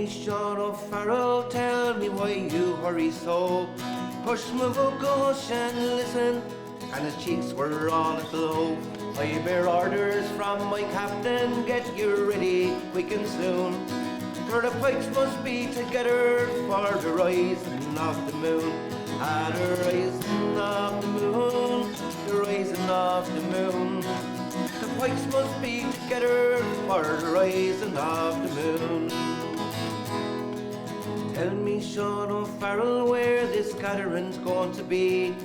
me Sean O'Farrell, tell me why you hurry so. Push my bush and listen, and his cheeks were all aglow. I bear orders from my captain, get you ready quick and soon. For the pikes must be together for the rising of the moon. Ah, the rising of the moon, the rising of the moon. The pikes must be together for the rising of the moon. Tell me, Sean O'Farrell, where this gathering's going to be.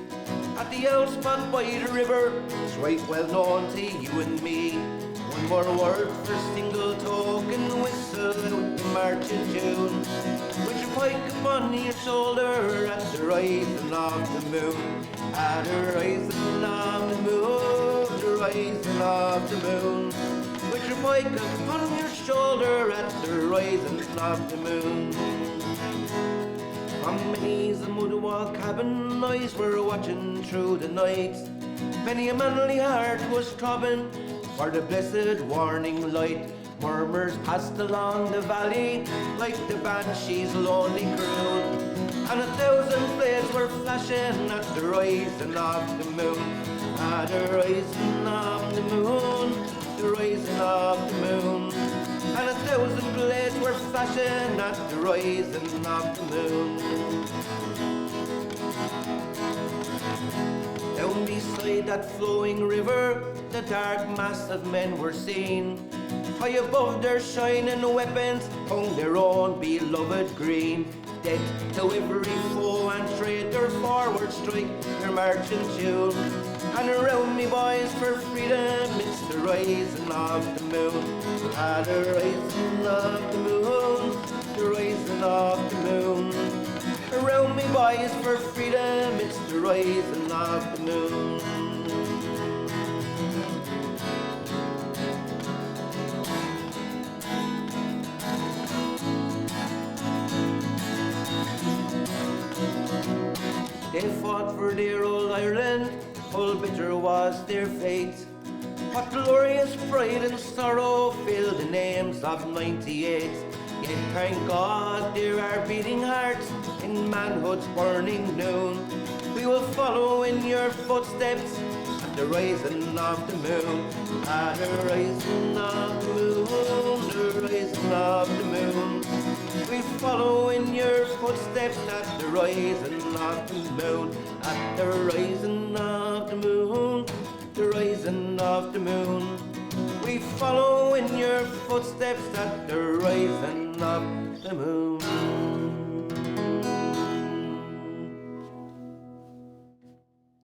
At the old spot by the river, it's right well known to you and me. One more word for single token, whistle out the marching tune. With your pike upon your shoulder at the rising of the moon. At the rising of the moon, the rising of the moon. With your pike upon your shoulder at the rising of the moon. From many's a mud wall cabin, eyes were watching through the night. Many a manly heart was throbbing for the blessed warning light. Murmurs passed along the valley like the banshee's lonely croon. And 1,000 blades were flashing at the rising of the moon. At the rising of the moon, the rising of the moon. And 1,000 blades were flashing at the rising of the moon. Down beside that flowing river, the dark mass of men were seen. High above their shining weapons hung their own beloved green. Dead to every foe and traitor, forward strike their marching tune. And around me, boys, for freedom, it's the rising of the moon. Ah, the rising of the moon, the rising of the moon. Around me, boys, for freedom, it's the rising of the moon. They fought for dear old Ireland, full bitter was their fate. What glorious pride and sorrow filled the names of 98. Yet thank God there are beating hearts in manhood's burning noon. We will follow in your footsteps at the rising of the moon. At the rising of the moon, the rising of the moon. We follow in your footsteps at the rising of the moon. At the rising of the moon, the rising of the moon. We follow in your footsteps at the rising of the moon.